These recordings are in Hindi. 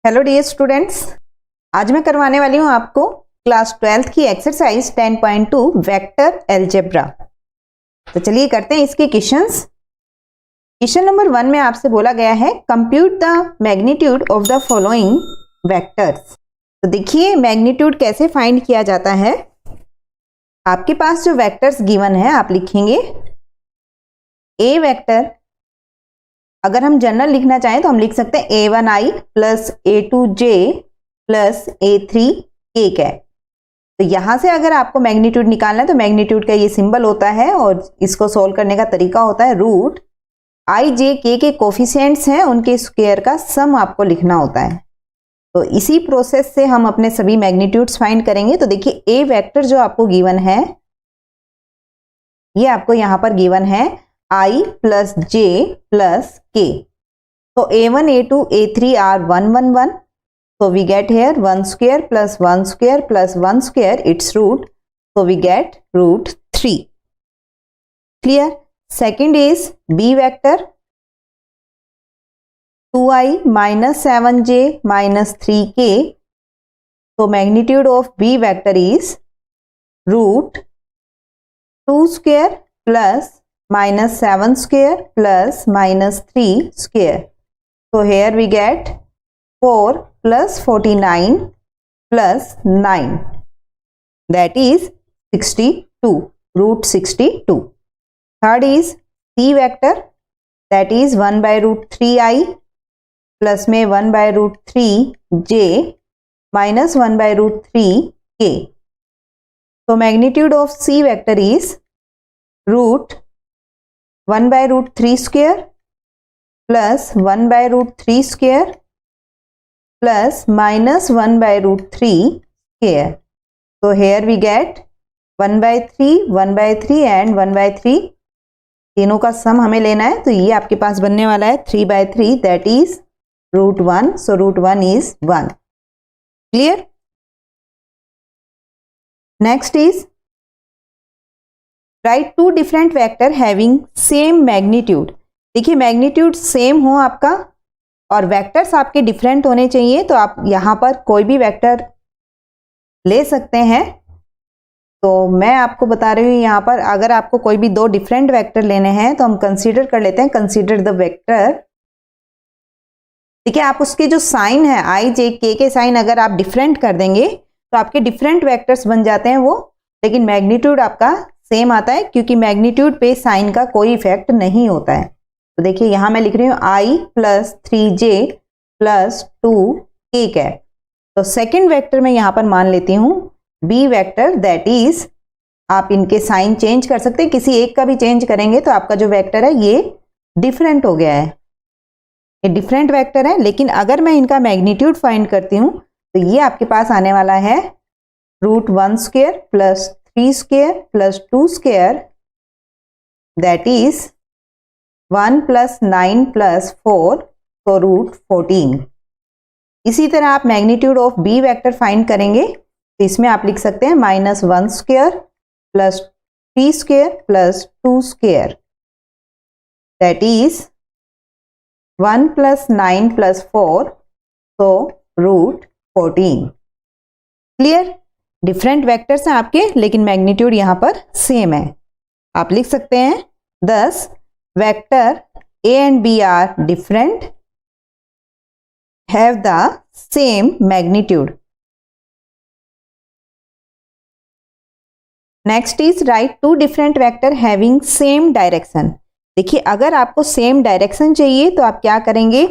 हेलो डियर स्टूडेंट्स, आज मैं करवाने वाली हूँ आपको क्लास 12th की एक्सरसाइज 10.2 वेक्टर अलजेब्रा। तो चलिए करते हैं इसके क्वेश्चंस। क्वेश्चन नंबर 1 में आपसे बोला गया है compute the magnitude of the following vectors. तो देखिए मैग्नीट्यूड कैसे फाइंड किया जाता है। आपके पास जो वेक्टर्स गिवन है आप लिखेंगे ए वेक्टर। अगर हम जनरल लिखना चाहें तो हम लिख सकते हैं a1i plus a2j plus a3k cat. तो यहां से अगर आपको मैग्नीट्यूड निकालना है तो मैग्नीट्यूड का ये सिंबल होता है और इसको सोल्व करने का तरीका होता है रूट i j k के कोफिशिएंट्स हैं उनके स्क्वायर का सम आपको लिखना होता है। तो इसी प्रोसेस से हम अपने सभी मैग्नीट्यूड्स फाइंड करेंगे। तो देखिए ए वेक्टर जो आपको गिवन है ये आपको यहां पर गिवन है i plus j plus k। So a1, a2, a3 are 1, 1, 1. So we get here 1 square plus 1 square plus 1 square, its root. So we get root 3. Clear? Second is b vector. 2i minus 7j minus 3k. So magnitude of b vector is root 2 square plus minus 7 square plus minus 3 square. So here we get 4 plus 49 plus 9, that is 62, root 62. Third is c vector, that is 1 by root 3i plus में 1 by root 3j minus 1 by root 3k. So magnitude of c vector is root 1 by root 3 square plus 1 by root 3 square plus minus 1 by root 3 square. So here we get 1 by 3, 1 by 3 and 1 by 3. तीनों का सम हमें लेना है। तो ये आपके पास बनने वाला है 3 by 3, that is root 1. So root 1 is 1. Clear? Next is write two different vector having same magnitude. देखिए मैग्नीट्यूड सेम हो आपका और वेक्टर्स आपके डिफरेंट होने चाहिए। तो आप यहां पर कोई भी वेक्टर ले सकते हैं। तो मैं आपको बता रही हूं यहां पर अगर आपको कोई भी दो डिफरेंट वेक्टर लेने हैं तो हम कंसीडर कर लेते हैं, कंसीडर द वेक्टर। ठीक है, आप उसके जो साइन है i j k के साइन अगर आप डिफरेंट कर देंगे तो आपके डिफरेंट वेक्टर्स बन जाते हैं वो, लेकिन मैग्नीट्यूड आपका सेम आता है क्योंकि मैग्नीट्यूड पे साइन का कोई इफेक्ट नहीं होता है। तो देखिए यहां मैं लिख रही हूं i plus 3j plus 2k cap. तो सेकेंड वेक्टर में यहां पर मान लेती हूं b वेक्टर, दैट इज आप इनके साइन चेंज कर सकते हैं, किसी एक का भी चेंज करेंगे तो आपका जो वेक्टर है ये डिफरेंट हो गया है, ये डिफरेंट वेक्टर है। लेकिन अगर मैं इनका मैग्नीट्यूड फाइंड करती हूं तो ये आपके पास आने वाला है root 1 square plus 3 square plus 2 square, that is 1 plus 9 plus 4, तो रूट 14। इसी तरह आप magnitude of B vector find करेंगे तो इसमें आप लिख सकते हैं minus 1 square plus 3 square plus 2 square, that is 1 plus 9 plus 4, तो रूट 14। क्लियर? डिफरेंट वेक्टर्स हैं आपके लेकिन मैग्नीट्यूड यहां पर सेम है। आप लिख सकते हैं 10 vector a and b are different, have the same magnitude. Next is write two different vector having same direction. देखिए अगर आपको सेम डायरेक्शन चाहिए तो आप क्या करेंगे,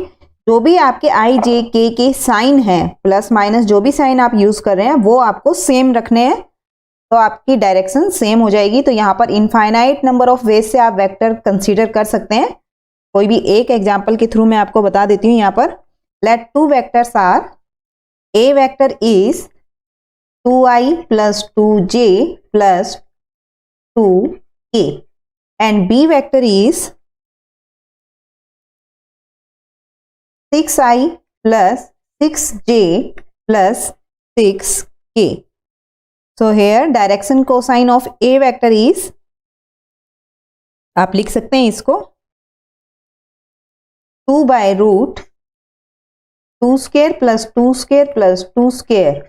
जो भी आपके i j k के साइन हैं प्लस माइनस जो भी साइन आप यूज कर रहे हैं वो आपको सेम रखने हैं तो आपकी डायरेक्शन सेम हो जाएगी। तो यहाँ पर इनफाइनाइट नंबर ऑफ वेज से आप वेक्टर कंसीडर कर सकते हैं। कोई भी एक एग्जांपल के थ्रू मैं आपको बता देती हूँ। यहाँ पर let two vectors are, A vector is 2i plus 2j plus 2k and B vector is 6i plus 6j plus 6k. So here direction cosine of a vector is, आप लिख सकते हैं इसको 2 by root 2 square plus 2 square plus 2 square.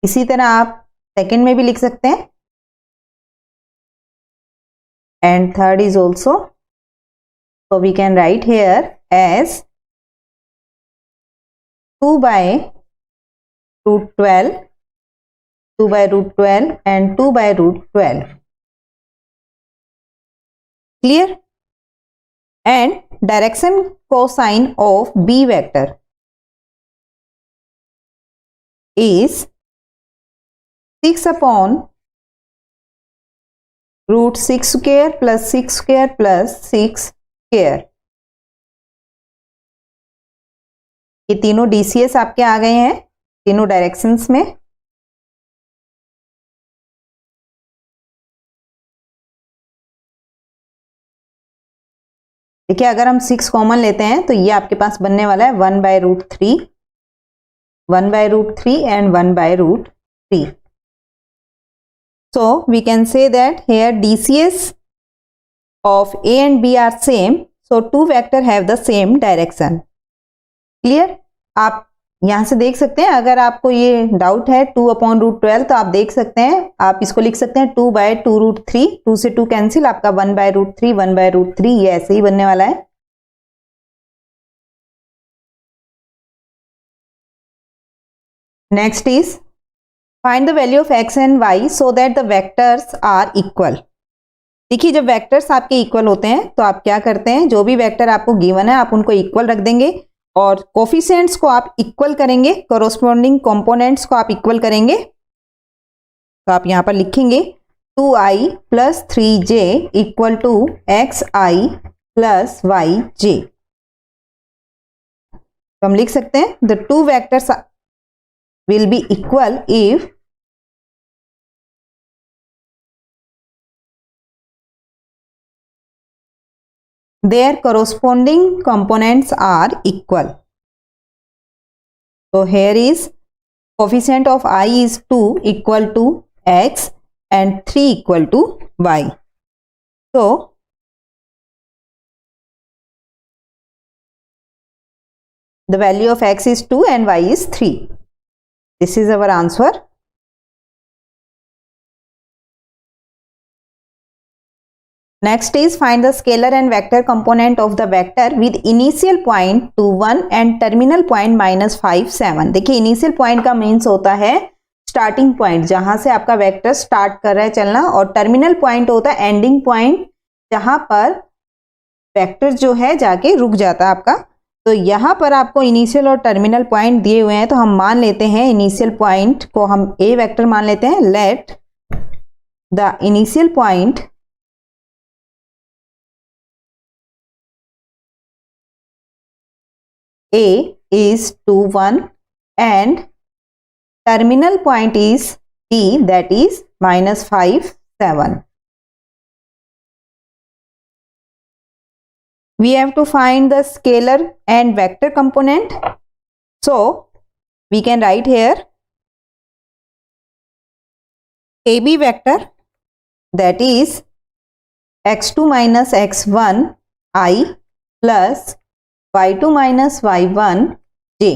इसी तरह आप सेकेंड में भी लिख सकते हैं, and third is also, so we can write here as 2 by root 12, 2 by root 12 and 2 by root 12. Clear? And direction cosine of B vector is 6 upon root 6 square plus 6 square plus 6 square. ये तीनों DCS आपके आ गए हैं तीनों डायरेक्शंस में। देखिए अगर हम 6 कॉमन लेते हैं तो ये आपके पास बनने वाला है 1 by root 3, 1 by root 3 and 1 by root 3. So we can say that here DCS of A and B are same, so two vector have the same direction. Clear? आप यहां से देख सकते हैं, अगर आपको ये डाउट है 2 upon root 12 तो आप देख सकते हैं, आप इसको लिख सकते हैं 2 by 2 root 3, 2 से 2 कैंसिल, आपका 1 by root 3, 1 by root 3, ये ऐसे ही बनने वाला है। Next is find the value of x and y so that the vectors are equal. देखिए जब वेक्टर्स आपके इक्वल होते हैं तो आप क्या करते हैं, जो भी वेक्टर आपको गिवन है आप उनको इक्वल रख देंगे और कोफिशिएंट्स को आप इक्वल करेंगे, कोरोस्पोंडिंग कंपोनेंट्स को आप इक्वल करेंगे। तो आप यहां पर लिखेंगे 2i plus 3j equal to xi plus yj। तो हम लिख सकते हैं the two vectors will be equal if their corresponding components are equal. So here is coefficient of I is 2 equal to x and 3 equal to y. So the value of x is 2 and y is 3. This is our answer. Next is find the scalar and vector component of the vector with initial point to 1 and terminal point minus 5, 7. देखिए initial point का मीन्स होता है starting point, जहां से आपका वेक्टर स्टार्ट कर रहा है चलना, और टर्मिनल पॉइंट होता है एंडिंग पॉइंट, जहां पर वेक्टर जो है जाके रुक जाता है आपका। तो यहाँ पर आपको इनिशियल और टर्मिनल पॉइंट दिए हुए हैं, तो हम मान लेते हैं इनिशियल पॉइंट को हम ए वेक्टर मान लेते हैं। Let the initial point A is 2, 1 and terminal point is B, that is minus 5, 7. We have to find the scalar and vector component. So we can write here AB vector, that is x2 minus x1 I plus y2 minus y1 j।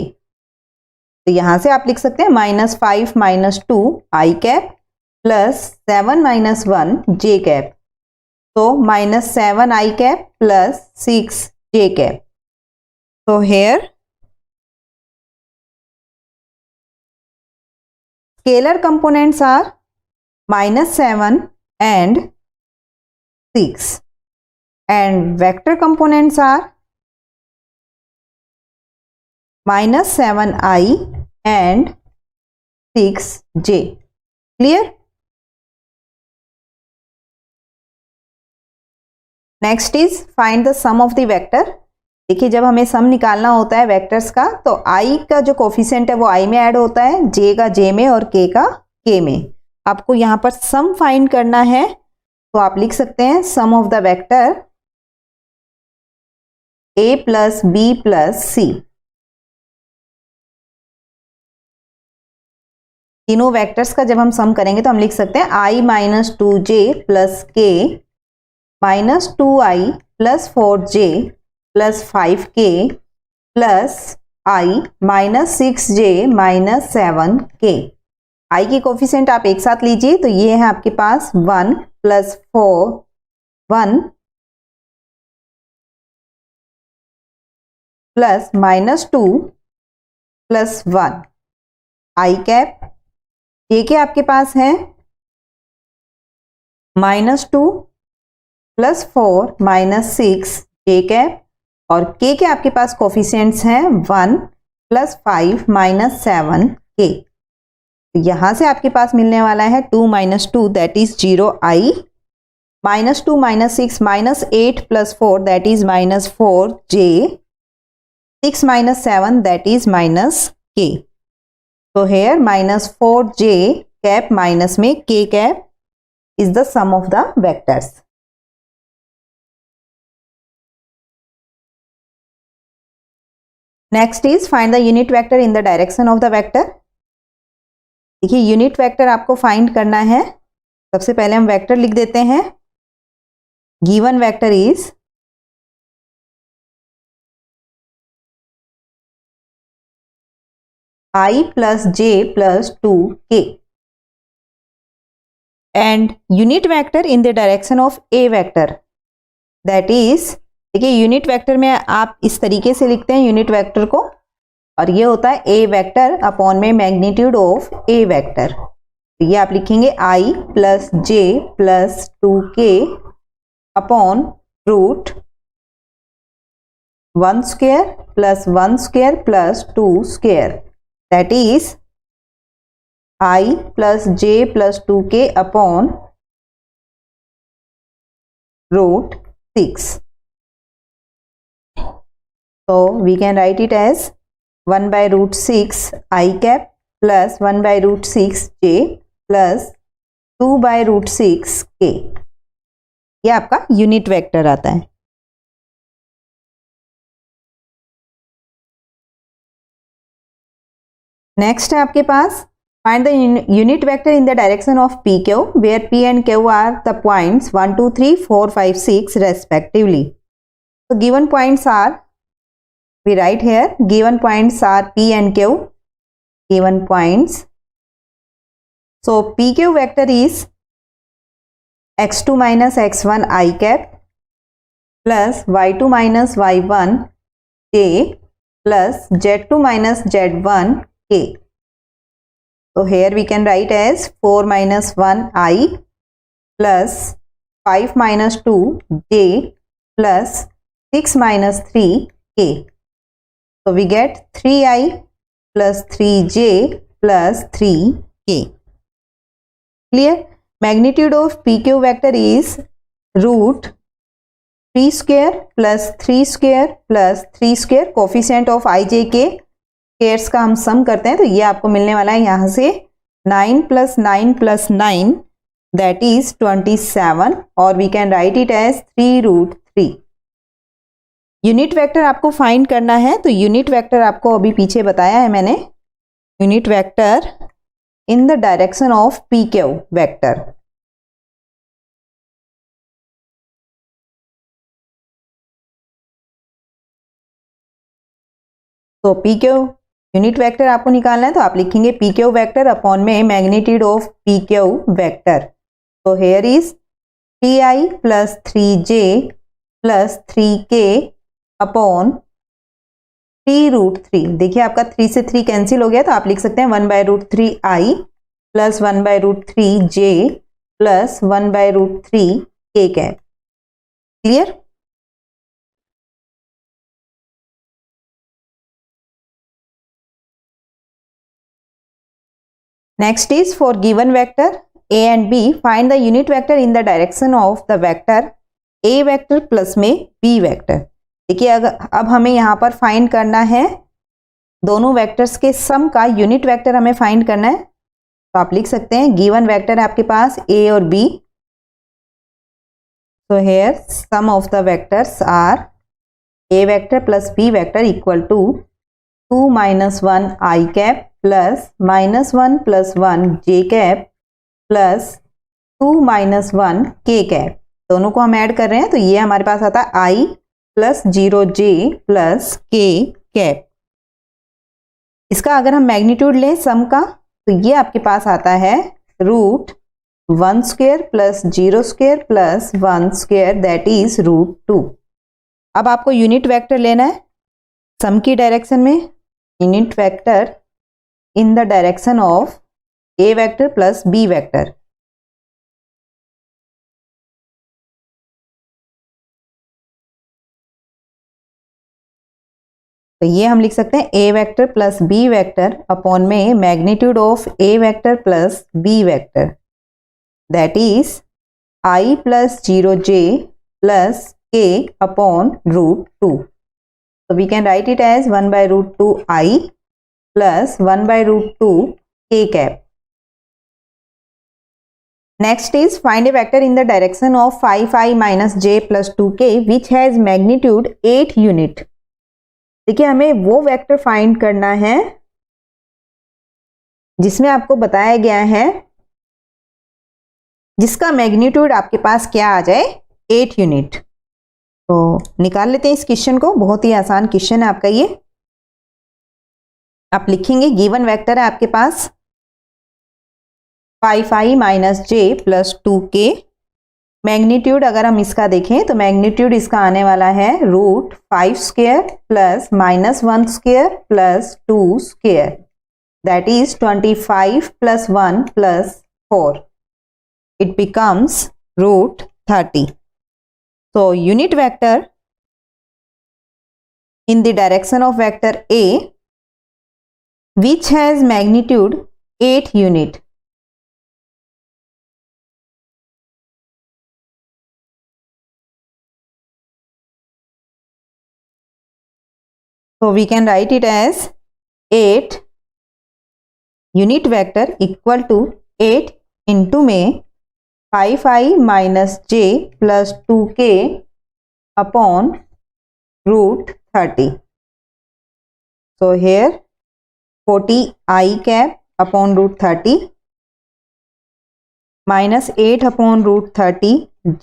तो यहां से आप लिख सकते हैं -5 minus 2 i cap plus 7 minus 1 j cap. तो -7 i cap plus 6 j cap. तो here scalar components are -7 and 6 and vector components are -7i and 6j. Clear? Next is find the sum of the vector. देखिए जब हमें सम निकालना होता है वेक्टर्स का, तो i का जो कोफिशिएंट है वो i में ऐड होता है, j का j में और k का k में। आपको यहाँ पर सम फाइंड करना है, तो आप लिख सकते हैं sum of the vector a plus b plus c। तीनों वेक्टर्स का जब हम सम करेंगे तो हम लिख सकते हैं i minus 2j plus k minus 2i plus 4j plus 5k plus I minus 6j minus 7k। आई की कोफिशिएंट आप एक साथ लीजिए तो ये है आपके पास 1 plus 4 1 plus minus 2 plus 1 I cap. जे के आपके पास है -2 प्लस 4 माइनस 6 जे कैप, और के आपके पास कोफिशिएंट्स हैं 1 प्लस 5 माइनस 7k। यहां से आपके पास मिलने वाला है 2 minus 2 that is 0 I, -2 minus 6 minus 8 plus 4 that is minus 4j, 6 minus 7 that is minus k। So here minus 4j cap minus में k cap is the sum of the vectors. Next is find the unit vector in the direction of the vector. देखिए यूनिट वेक्टर आपको फाइंड करना है। सबसे पहले हम वेक्टर लिख देते हैं। Given vector is I plus j plus 2k and unit vector in the direction of a vector, that is, देखिए यूनिट वेक्टर में आप इस तरीके से लिखते हैं यूनिट वेक्टर को, और ये होता है a वेक्टर अपॉन में मैग्नीट्यूड ऑफ a वेक्टर। ये आप लिखेंगे I plus j plus 2k upon root 1 square plus 1 square plus 2 square, that is I plus j plus 2k upon root 6. So we can write it as 1 by root 6 I cap plus 1 by root 6 j plus 2 by root 6 k। ये आपका यूनिट वेक्टर आता है। नेक्स्ट है आपके पास find the unit vector in the direction of P Q where P and Q are the points 1 2 3 4 5 6 respectively. तो given points are, we write here, given points are P and Q, given points. So P Q vector is x2 minus x1 I cap plus y2 minus y1 k plus z2 minus z1 k. So here we can write as 4 minus 1 I plus 5 minus 2 j plus 6 minus 3 k. So we get 3I plus 3j plus 3k. Clear? Magnitude of PQ vector is root 3 square plus 3 square plus 3 square, coefficient of I j k squares का हम सम करते हैं तो ये आपको मिलने वाला है यहां से 9 प्लस 9 प्लस 9 दैट इज 27, और we can write it as 3 root 3। Unit vector आपको फाइंड करना है, तो यूनिट वेक्टर आपको अभी पीछे बताया है मैंने, unit vector in the direction of P Q vector. तो पी क्यू यूनिट वेक्टर आपको निकालना है तो आप लिखेंगे पी क्यू वेक्टर अपॉन में magnitude of P Q vector. तो here is 3i plus 3j plus 3k upon 3 root 3। देखिए आपका 3 से 3 कैंसिल हो गया तो आप लिख सकते हैं 1 by root 3i plus 1 by root 3j plus 1 by root 3k cap. Clear? Next is for given vector a and b, find the unit vector in the direction of the vector a vector plus में b vector। देखिए अब हमें यहाँ पर फाइंड करना है दोनों वेक्टर्स के सम का यूनिट वेक्टर हमें फाइंड करना है। तो आप लिख सकते हैं गिवन वेक्टर है आपके पास a और b। So here sum of the vectors are a vector plus b vector equal to 2 minus 1 I cap plus -1 plus 1 j cap plus 2 minus 1 k cap. दोनों को हम ऐड कर रहे हैं तो ये हमारे पास आता है I plus 0j plus k cap. इसका अगर हम मैग्नीट्यूड लें सम का, तो ये आपके पास आता है √1 square plus 0 square plus 1 square, that is √2। अब आपको यूनिट वेक्टर लेना है सम की डायरेक्शन में, unit vector in the direction of A vector plus B vector. तो ये हम लिख सकते हैं A vector plus B vector upon में magnitude of A vector plus B vector, that is I plus 0j plus k upon √2। So we can write it as 1 by √2 I plus 1 by √2 k cap. Next is find a vector in the direction of 5I minus j plus 2k which has magnitude 8 unit. देखिए हमें वो वेक्टर फाइंड करना है जिसमें आपको बताया गया है जिसका मैग्नीट्यूड आपके पास क्या आ जाए 8 यूनिट। तो निकाल लेते हैं इस क्वेश्चन को, बहुत ही आसान क्वेश्चन है आपका ये। आप लिखेंगे गिवन वेक्टर है आपके पास 5I माइनस जे प्लस 2k, मैग्नीट्यूड अगर हम इसका देखें तो मैग्नीट्यूड इसका आने वाला है √5 square plus -1 square plus 2 square, that is 25 plus 1 plus 4, it becomes √30. So unit vector in the direction of vector A which has magnitude 8 unit. So we can write it as 8 unit vector equal to 8 into में 5I minus j plus 2k upon √30. So here 40I cap upon √30 minus 8 upon √30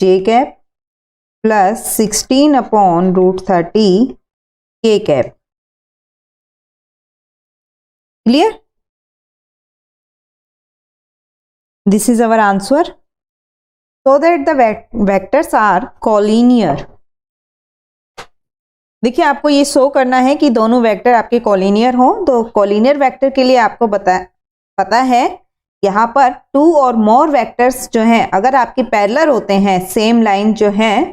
j cap plus 16 upon √30 k cap. Clear? This is our answer. So that the vectors are collinear. देखिए आपको ये शो करना है कि दोनों वेक्टर आपके कॉलिनियर हों। तो कॉलिनियर वेक्टर के लिए आपको पता है यहाँ पर 2 और मोर वेक्टर्स जो हैं अगर आपके पैरेलल होते हैं, सेम लाइन जो है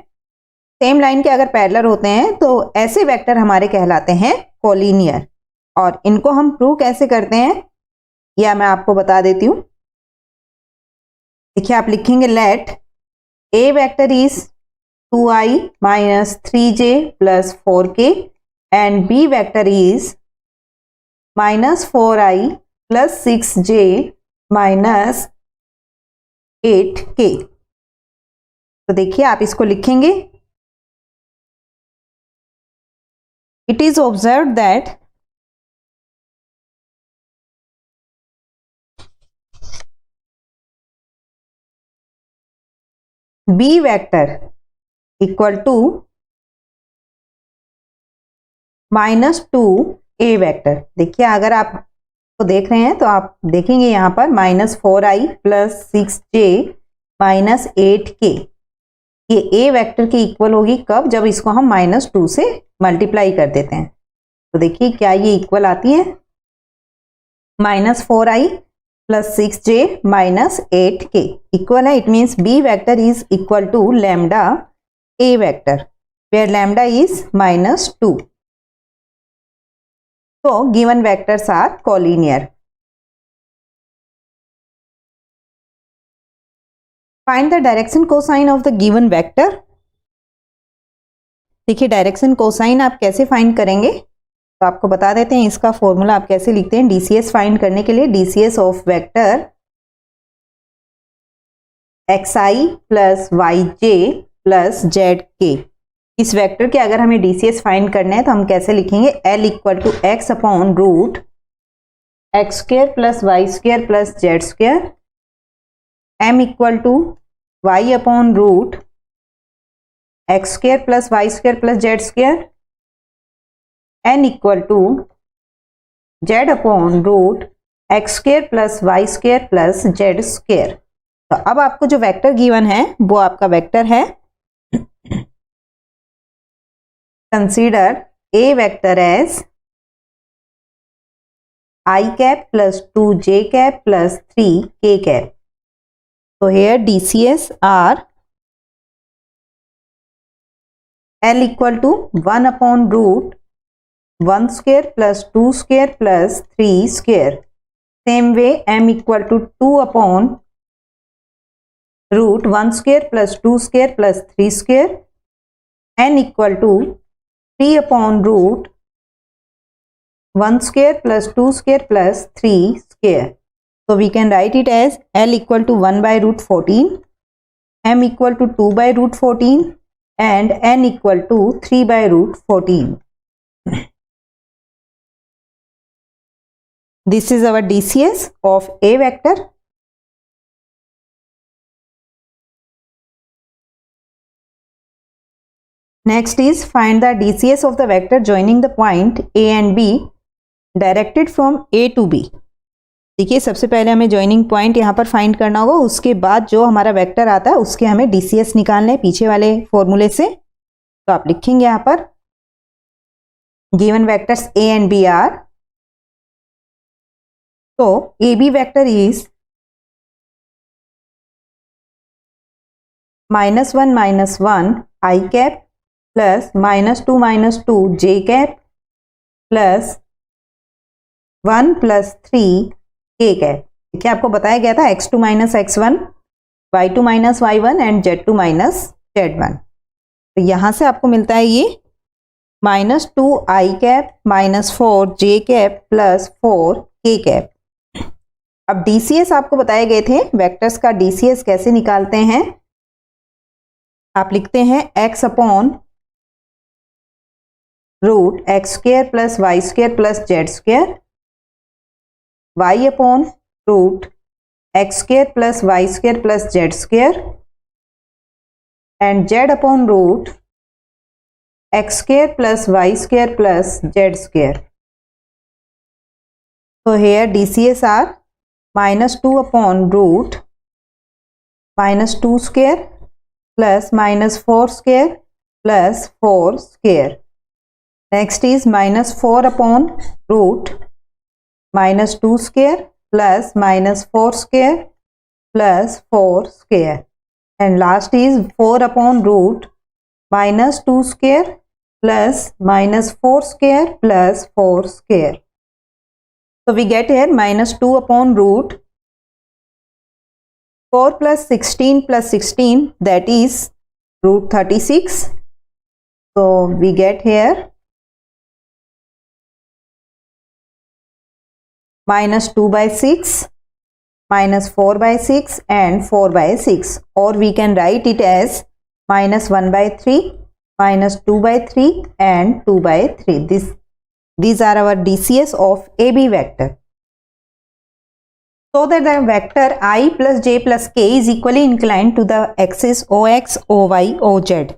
सेम लाइन के अगर पैरेलल होते हैं तो ऐसे वेक्टर हमारे कहलाते हैं कॉलिनियर। और इनको हम प्रूव कैसे करते हैं या मैं आपको बता देती हूँ। देखिए आप लिखेंगे let A vector is 2I minus 3j plus 4k and b vector is minus 4I plus 6j minus 8k। तो देखिए आप इसको लिखेंगे it is observed that b vector equal to -2a vector. देखिए अगर आप को देख रहे हैं तो आप देखेंगे यहाँ पर -4I plus 6j minus 8k, ये a वेक्टर की इक्वल होगी कब, जब इसको हम -2 से मल्टीप्लाई कर देते हैं। तो देखिए क्या ये इक्वल आती है -4I plus 6j minus 8k equal है। It means b vector is equal to lambda a vector where lambda is -2. So given vectors are collinear. Find the direction cosine of the given vector. देखिए डायरेक्शन कोसाइन आप कैसे फाइंड करेंगे, तो आपको बता देते हैं इसका फॉर्मूला आप कैसे लिखते हैं। DCS फाइंड करने के लिए DCS of vector xi plus yj plus ZK, इस वेक्टर के अगर हमें DCS फाइंड करना है तो हम कैसे लिखेंगे L equal to x upon root x square plus y square plus z square, M equal to y upon root x square plus y square plus z square, N equal to z upon root x square plus y square plus z square. तो अब आपको जो वेक्टर गिवन है वो आपका वेक्टर है, consider A vector as I cap plus 2j cap plus 3k cap. So here DCS are L equal to 1 upon root 1 square plus 2 square plus 3 square. Same way M equal to 2 upon root 1 square plus 2 square plus 3 square. N equal to 3 upon root 1 square plus 2 square plus 3 square. So we can write it as L equal to 1 by root 14, M equal to 2 by root 14 and N equal to 3 by root 14. This is our DCS of A vector. Next is find the DCS of the vector joining the point A and B directed from A to B. देखिए सबसे पहले हमें जॉइनिंग पॉइंट यहाँ पर फाइंड करना होगा, उसके बाद जो हमारा वेक्टर आता है उसके हमें डीसीएस निकालना है पीछे वाले फॉर्मूले से। तो आप लिखेंगे यहाँ पर given vectors A and B are, तो A B vector is -1 I cap plus -2 J cap plus 1 + 3 k cap. देखिए आपको बताया गया था x2 - x1, y2 - y1 and z2 - z1। तो यहाँ से आपको मिलता है ये -2 i cap -4 j cap plus 4 k cap. अब DCS आपको बताए गए थे, वेक्टर्स का DCS कैसे निकालते हैं। आप लिखते हैं x upon root x square plus y square plus z square, y upon root x square plus y square plus z square and z upon root x square plus y square plus z square. So here DCS are -2 upon root -2 square plus -4 square plus 4 square. Next is -4 upon root -2 square plus -4 square plus 4 square. And last is 4 upon root -2 square plus -4 square plus 4 square. So we get here -2 upon root 4 plus 16 plus 16, that is root 36. So we get here -2 by 6, -4 by 6 and 4 by 6, or we can write it as -1 by 3, -2 by 3 and 2 by 3. These are our DCS of AB vector. So that the vector I plus j plus k is equally inclined to the axis OX, OY, OZ.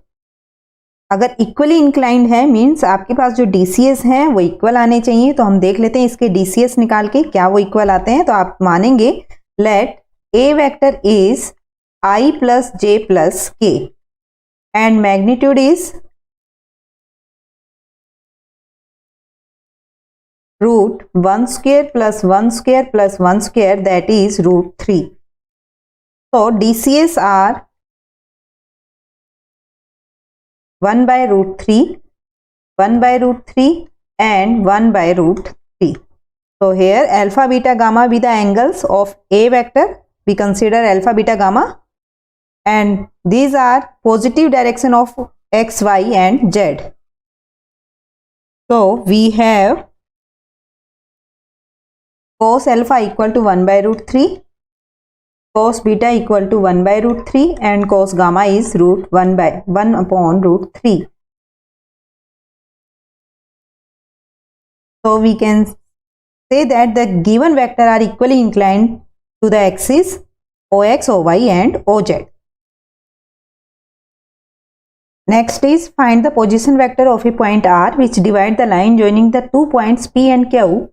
अगर इक्वली इंक्लाइंड है मीन्स आपके पास जो DCS हैं वो इक्वल आने चाहिए। तो हम देख लेते हैं इसके DCS निकाल के क्या वो इक्वल आते हैं। तो आप मानेंगे let A vector is I plus j plus k and magnitude is root 1 square plus 1 square plus 1 square, that is root 3. So DCS are 1 by root 3, 1 by root 3 and 1 by root 3. So here alpha, beta, gamma be the angles of A vector. We consider alpha, beta, gamma, and these are positive direction of x, y and z. So we have cos alpha equal to 1 by root 3, cos beta equal to 1 by root 3 and cos gamma is root 1 upon root 3. So we can say that the given vector are equally inclined to the axis OX, OY and OZ. Next is find the position vector of a point R which divide the line joining the 2 points P and Q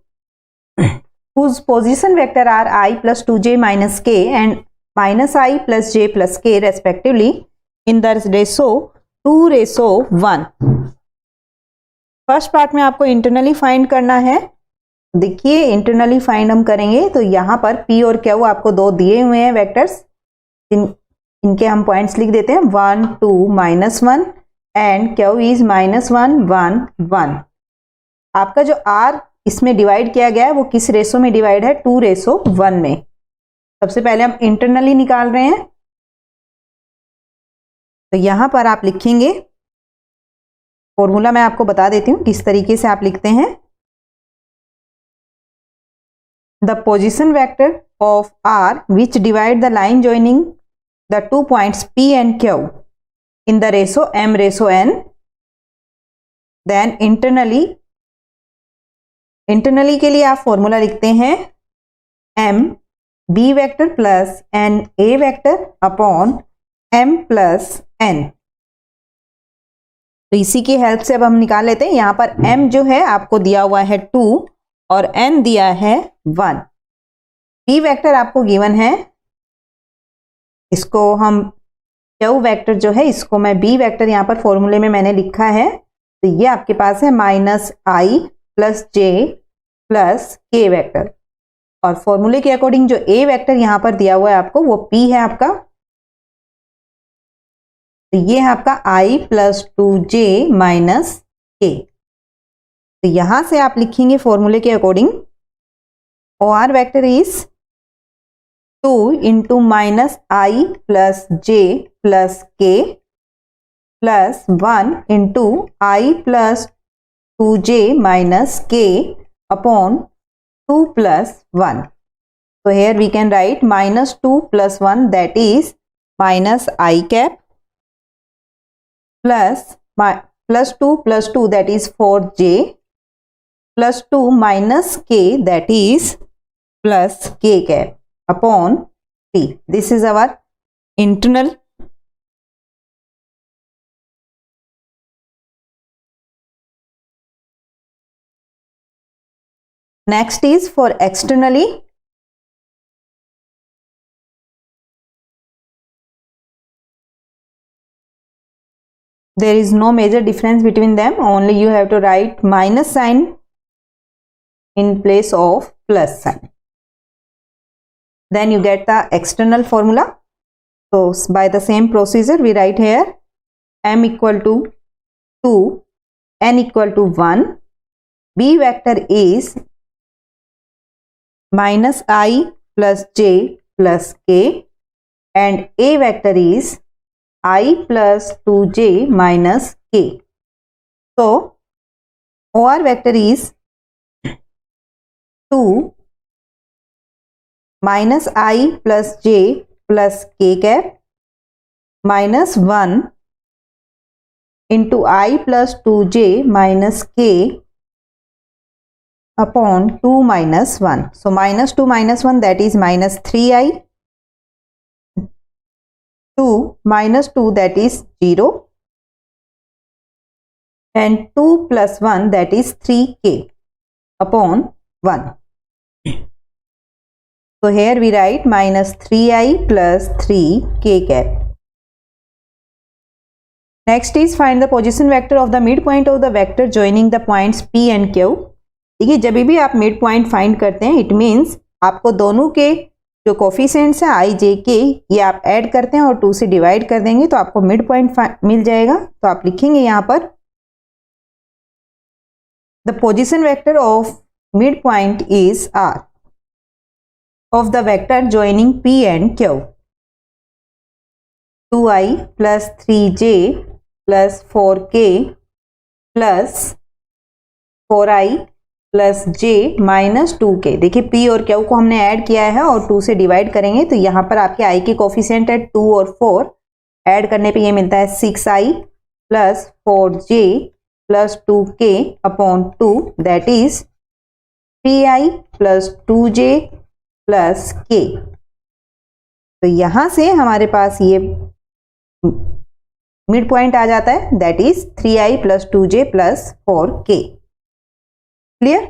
whose position vector are I plus 2j minus k and minus I plus j plus k respectively in the ratio 2:1. First part में आपको इंटरनली फाइंड करना है। देखिए इंटरनली फाइंड हम करेंगे तो यहाँ पर p और q आपको दो दिए हुए हैं वेक्टर्स, इनके हम पॉइंट्स लिख देते हैं 1 2 -1 एंड q इज -1 1 1। आपका जो r इसमें डिवाइड किया गया है वो किस रेशो में डिवाइड है, 2:1 में। सबसे पहले हम इंटरनली निकाल रहे हैं, तो यहां पर आप लिखेंगे, फॉर्मूला मैं आपको बता देती हूं किस तरीके से आप लिखते हैं। The position vector of r which divide the line joining the 2 points p and q in the ratio m:n, then internally के लिए आप फॉर्मूला लिखते हैं m b vector plus n a vector upon m plus n। तो इसी की हेल्प से अब हम निकाल लेते हैं। यहां पर m जो है आपको दिया हुआ है 2 और n दिया है 1। b वेक्टर आपको गिवन है, इसको हम q वेक्टर जो है इसको मैं b वेक्टर यहां पर फॉर्मूले में मैंने लिखा है, तो ये आपके पास है -i plus j plus k vector, और फॉर्मूले के अकॉर्डिंग जो a वेक्टर यहां पर दिया हुआ है आपको वो p है आपका, तो ये है आपका i plus 2j minus k। तो यहां से आप लिखेंगे फॉर्मूले के according OR vector is 2 into -i plus j plus k plus 1 into i plus 2j minus k upon 2 plus 1. So here we can write -2 plus 1, that is minus I cap, plus 2 plus 2, that is 4j, plus 2 minus k, that is plus k cap upon t. This is our internal. Next is for externally. There is no major difference between them, only you have to write minus sign in place of plus sign. Then you get the external formula. So by the same procedure we write here m equal to 2, n equal to 1, b vector is -i plus j plus k and a vector is I plus 2j minus k. So OR vector is 2 minus I plus j plus k cap minus 1 into I plus 2j minus k upon 2 minus 1. So -2 minus 1, that is -3i, 2 minus 2, that is 0, and 2 plus 1, that is 3k upon 1. So here we write -3i plus 3k cap. Next is find the position vector of the midpoint of the vector joining the points p and q. देखिए जब भी आप मिड पॉइंट फाइंड करते हैं इट मीन्स आपको दोनों के जो कोफिशिएंट्स हैं i j k ये आप ऐड करते हैं और 2 से डिवाइड कर देंगे तो आपको मिड पॉइंट मिल जाएगा। तो आप लिखेंगे यहाँ पर the position vector of mid point is r of the vector joining p and q, 2i plus 3j plus 4k plus 4i plus j minus 2k। देखिए p और q को हमने ऐड किया है और 2 से डिवाइड करेंगे तो यहाँ पर आपके i के कोफिशिएंट है 2 और 4, ऐड करने पे ये मिलता है 6i plus 4j plus 2k upon 2, that is 3i plus 2j plus k। तो यहाँ से हमारे पास ये मिड पॉइंट आ जाता है, that is 3i plus 2j plus 4k। Clear?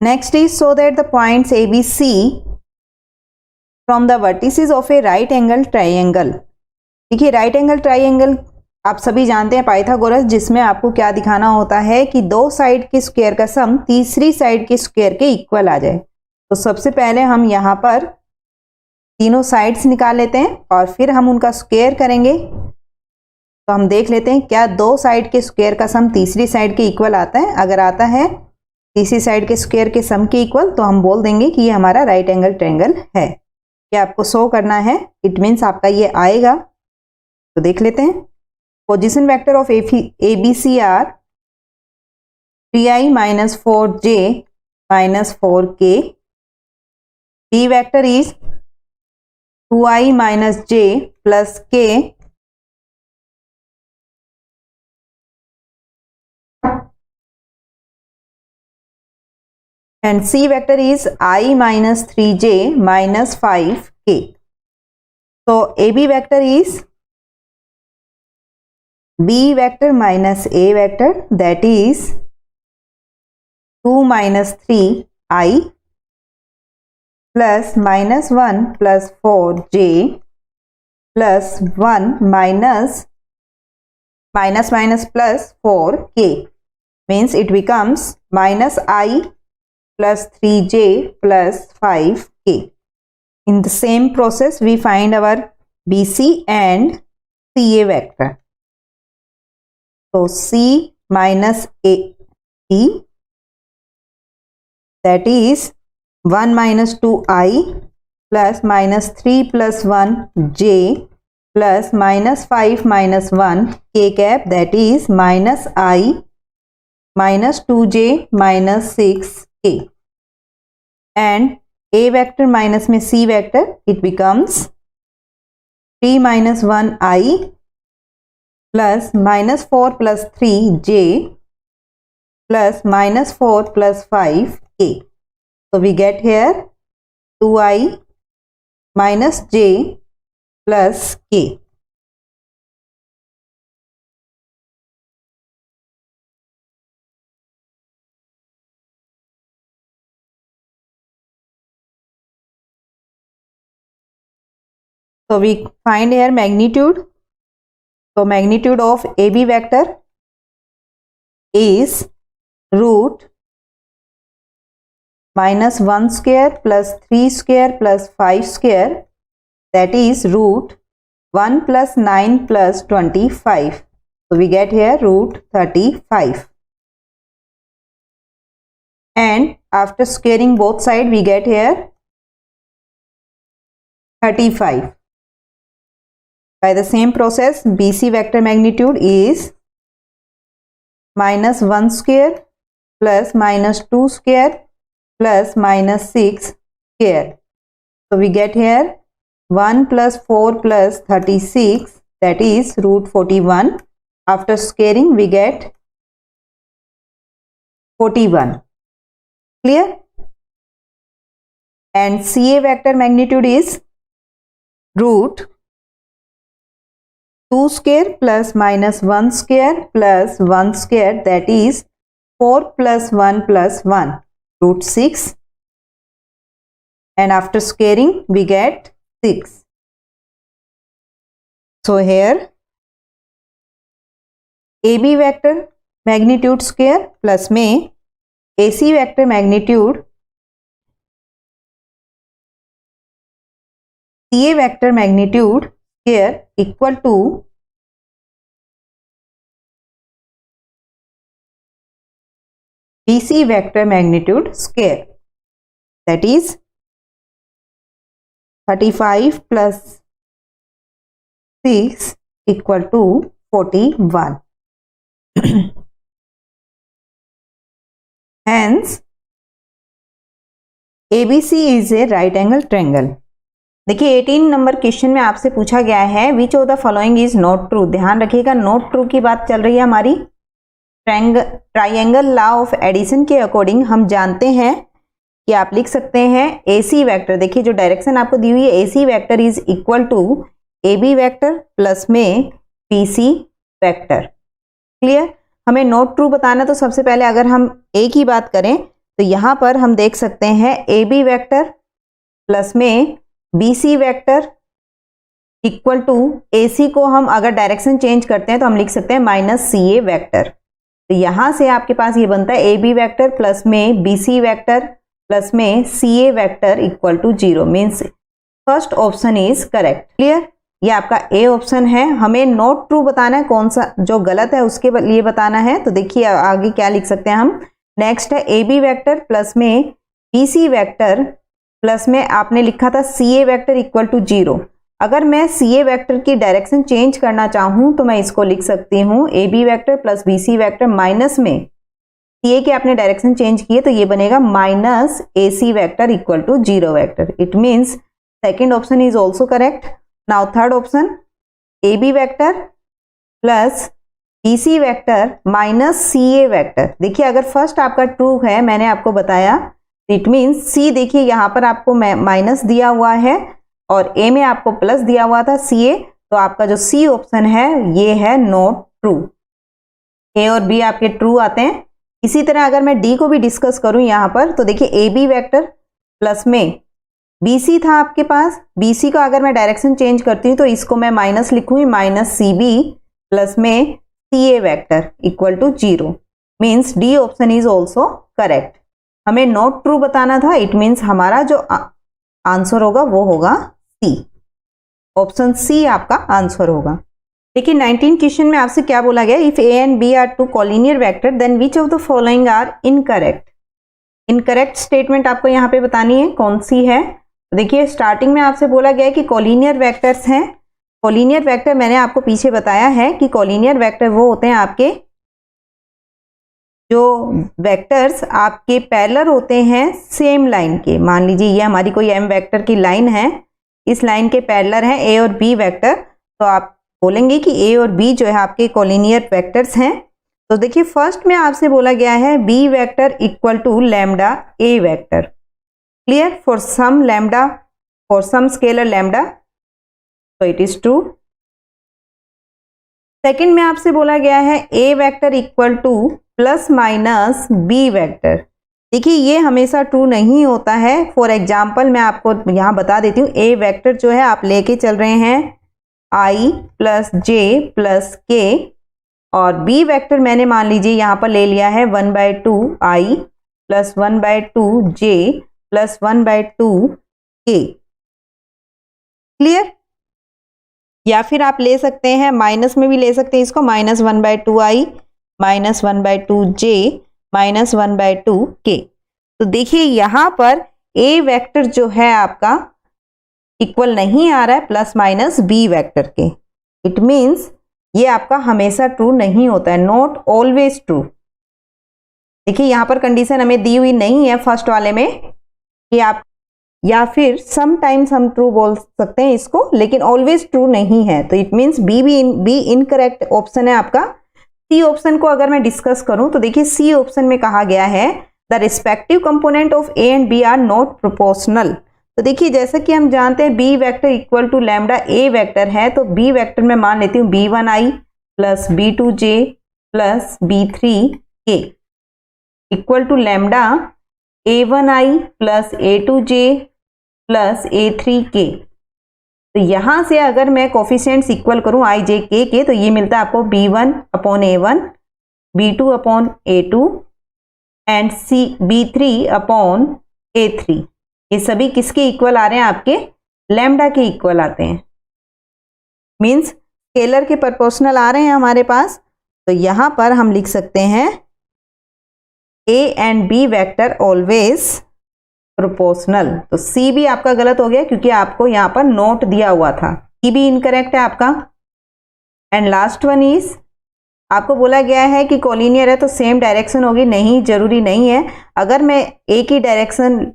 Next is so that the points A B C from the vertices of a right angle triangle. देखिए राइट एंगल ट्राइंगल आप सभी जानते हैं पाइथागोरस, जिसमें आपको क्या दिखाना होता है कि दो साइड के स्क्वायर का सम तीसरी साइड के स्क्वायर के इक्वल आ जाए। तो सबसे पहले हम यहाँ पर तीनों साइड्स निकाल लेते हैं और फिर हम उनका स्क्वायर करेंगे। तो हम देख लेते हैं क्या दो साइड के स्क्वायर का सम तीसरी साइड के इक्वल आता है। अगर आता है तीसरी साइड के स्क्वायर के सम के इक्वल, तो हम बोल देंगे कि ये हमारा राइट एंगल ट्रायंगल है। ये आपको शो करना है, इट मीन्स आपका ये आएगा। तो देख लेते हैं। Position vector of A B C are 3i minus 4j minus 4k. B vector is 2i minus j plus k. And C vector is I minus 3j minus 5k. So AB vector is B vector minus A vector, that is 2 minus 3i plus minus 1 plus 4j plus 1 minus plus 4k, means it becomes minus I plus 3j plus 5k. In the same process we find our BC and CA vector. So C minus A E, that is 1 minus 2i plus minus 3 plus 1j plus minus 5 minus 1 k cap, that is minus I minus 2j minus 6k. And A vector minus में C vector, it becomes 3 minus 1i plus minus 4 plus 3j plus minus 4 plus 5k. So we get here 2i minus j plus k. So we find here magnitude. So magnitude of AB vector is root minus 1 square plus 3 square plus 5 square, that is root 1 plus 9 plus 25. So we get here root 35. And after squaring both sides we get here 35. By the same process, BC vector magnitude is minus 1 square plus minus 2 square plus minus 6 square. So we get here 1 plus 4 plus 36, that is root 41. After squaring we get 41. Clear? And CA vector magnitude is root 2 square plus minus 1 square plus 1 square, that is 4 plus 1 plus 1, root 6. And after squaring we get 6. So here AB vector magnitude square plus में AC vector magnitude CA vector magnitude square equal to BC vector magnitude square, that is 35 plus 6 equal to 41. Hence ABC is a right angle triangle. देखिए 18 नंबर क्वेश्चन में आपसे पूछा गया है विच of the following is not true. ध्यान रखिएगा नॉट ट्रू की बात चल रही है हमारी। ट्राइंगल लॉ ऑफ एडिशन के अकॉर्डिंग हम जानते हैं कि आप लिख सकते हैं AC वेक्टर। देखिए जो डायरेक्शन आपको दी हुई है AC vector is equal to AB vector plus में BC वेक्टर। क्लियर? हमें नॉट ट्रू बताना, तो सबसे पहले अगर हम A की बात करें तो यहाँ पर हम देख सकते हैं ए बी वैक्टर प्लस में B C vector equal to A C को हम अगर डायरेक्शन चेंज करते हैं तो हम लिख सकते हैं माइनस सी ए वैक्टर। तो यहाँ से आपके पास ये बनता है ए बी वैक्टर प्लस में बी सी वैक्टर प्लस में C A vector equal to 0, means first option is correct. Clear? ये आपका ए ऑप्शन है। हमें नॉट ट्रू बताना है, कौन सा जो गलत है उसके लिए बताना है। तो देखिए आगे क्या लिख सकते हैं हम। नेक्स्ट है ए बी वैक्टर प्लस में बी सी वैक्टर प्लस में आपने लिखा था C A vector equal to 0। अगर मैं सी ए वैक्टर की डायरेक्शन चेंज करना चाहूँ तो मैं इसको लिख सकती हूँ A B vector plus B C vector minus में सी ए के आपने डायरेक्शन चेंज किए तो ये बनेगा minus A C vector equal to 0 vector. It means second option is also correct. Now third option A B vector plus B C vector minus C A vector. देखिए अगर फर्स्ट आपका ट्रू है, मैंने आपको बताया, इट मीन्स सी, देखिए यहाँ पर आपको माइनस दिया हुआ है और ए में आपको प्लस दिया हुआ था सी ए, तो आपका जो सी ऑप्शन है ये है नॉट ट्रू। ए और बी आपके ट्रू आते हैं। इसी तरह अगर मैं डी को भी डिस्कस करूं यहाँ पर तो देखिए ए बी वैक्टर प्लस में बी सी था आपके पास, बी सी का अगर मैं डायरेक्शन चेंज करती हूँ तो इसको मैं माइनस लिखूंगी, माइनस सी बी प्लस में C A vector equal to 0, means D option is also correct. हमें नॉट ट्रू बताना था, इट मीन्स हमारा जो आंसर होगा वो होगा सी, ऑप्शन सी आपका आंसर होगा। देखिए 19 क्वेश्चन में आपसे क्या बोला गया, if A and B are two collinear vector then which of the following are incorrect. Incorrect statement आपको यहाँ पे बतानी है, कौन सी है। देखिए स्टार्टिंग में आपसे बोला गया है कि कॉलिनियर वेक्टर्स हैं। कॉलिनियर वेक्टर मैंने आपको पीछे बताया है कि कॉलिनियर वेक्टर वो होते हैं आपके जो वेक्टर्स आपके पैरेलल होते हैं सेम लाइन के। मान लीजिए ये हमारी कोई एम वेक्टर की लाइन है, इस लाइन के पैरेलल है ए और बी वेक्टर, तो आप बोलेंगे कि ए और बी जो है आपके कॉलिनियर वेक्टर्स हैं। तो देखिए फर्स्ट में आपसे बोला गया है B vector equal to lambda A vector. Clear? For some lambda, for some scalar lambda, तो इट इज ट्रू। सेकंड में आपसे बोला गया है A vector equal to plus minus B vector. देखिए ये हमेशा ट्रू नहीं होता है। फॉर एग्जाम्पल मैं आपको यहाँ बता देती हूँ, ए वेक्टर जो है आप लेके चल रहे हैं आई प्लस जे प्लस के, और बी वेक्टर मैंने मान लीजिए यहाँ पर ले लिया है 1/2 आई प्लस 1/2 जे प्लस 1/2 के। क्लियर? या फिर आप ले सकते हैं माइनस में भी ले सकते हैं इसको, माइनस 1/2 आई माइनस 1/2 जे माइनस 1/2 के। तो देखिए यहाँ पर ए वेक्टर जो है आपका इक्वल नहीं आ रहा है प्लस माइनस बी वेक्टर के। इट मीन्स ये आपका हमेशा ट्रू नहीं होता है, नॉट ऑलवेज ट्रू। देखिए यहाँ पर कंडीशन हमें दी हुई नहीं है फर्स्ट वाले में कि आप, या फिर समटाइम्स हम ट्रू बोल सकते हैं इसको, लेकिन ऑलवेज ट्रू नहीं है। तो it means B incorrect option है आपका। सी ऑप्शन को अगर मैं डिस्कस करूं तो देखिए सी ऑप्शन में कहा गया है the respective component of A and B are not proportional. तो देखिए जैसा कि हम जानते हैं B vector equal to lambda A vector है, तो बी वेक्टर में मान लेती हूँ b1i plus b2j plus b3k equal to lambda a1i plus a2j plus a3k। तो यहां से अगर मैं कोफिशिएंट्स इक्वल करूं i j k के, तो ये मिलता है आपको b1 upon a1, b2 upon a2 and b3 upon a3। ये सभी किसके इक्वल आ रहे हैं? आपके लैम्डा के इक्वल आते हैं, मीन्स स्केलर के प्रोपोर्शनल आ रहे हैं हमारे पास। तो यहां पर हम लिख सकते हैं A and B vector always proportional. तो सी भी आपका गलत हो गया क्योंकि आपको यहां पर नोट दिया हुआ था, सी भी इनकरेक्ट है आपका। एंड लास्ट वन इज, आपको बोला गया है कि कॉलिनियर है तो सेम डायरेक्शन होगी, नहीं, जरूरी नहीं है। अगर मैं ए की डायरेक्शन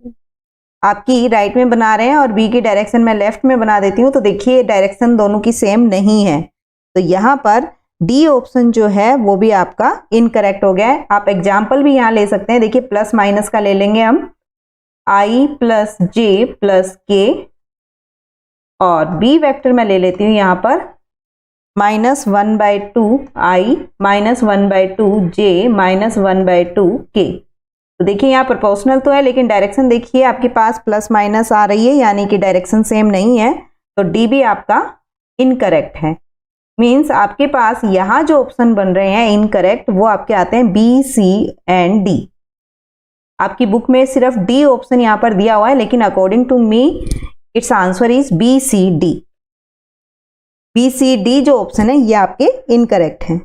आपकी राइट में बना रहे हैं और बी की डायरेक्शन में लेफ्ट में बना देती हूँ, तो देखिए डायरेक्शन दोनों की सेम नहीं है। तो यहाँ पर डी ऑप्शन जो है वो भी आपका इनकरेक्ट हो गया है। आप एग्जाम्पल भी यहाँ ले सकते हैं। देखिए प्लस माइनस का ले लेंगे हम, आई प्लस जे प्लस के, और बी वेक्टर में ले लेती हूँ यहाँ पर माइनस 1/2 आई माइनस 1/2 जे माइनस 1/2 के। तो देखिए यहाँ प्रोपोर्शनल तो है लेकिन डायरेक्शन देखिए आपके पास प्लस माइनस आ रही है, यानी कि डायरेक्शन सेम नहीं है, तो डी भी आपका इनकरेक्ट है। मीन्स आपके पास यहाँ जो ऑप्शन बन रहे हैं इनकरेक्ट वो आपके आते हैं बी, सी एंड डी। आपकी बुक में सिर्फ डी ऑप्शन यहाँ पर दिया हुआ है, लेकिन according to me it's answer is B, C, D. B, C, D जो ऑप्शन है ये आपके इनकरेक्ट हैं।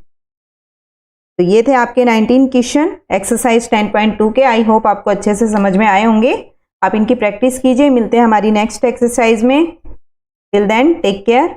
तो ये थे आपके 19 क्वेश्चन एक्सरसाइज 10.2 के। आई होप आपको अच्छे से समझ में आए होंगे। आप इनकी प्रैक्टिस कीजिए। मिलते हैं हमारी नेक्स्ट एक्सरसाइज में। Till then take care.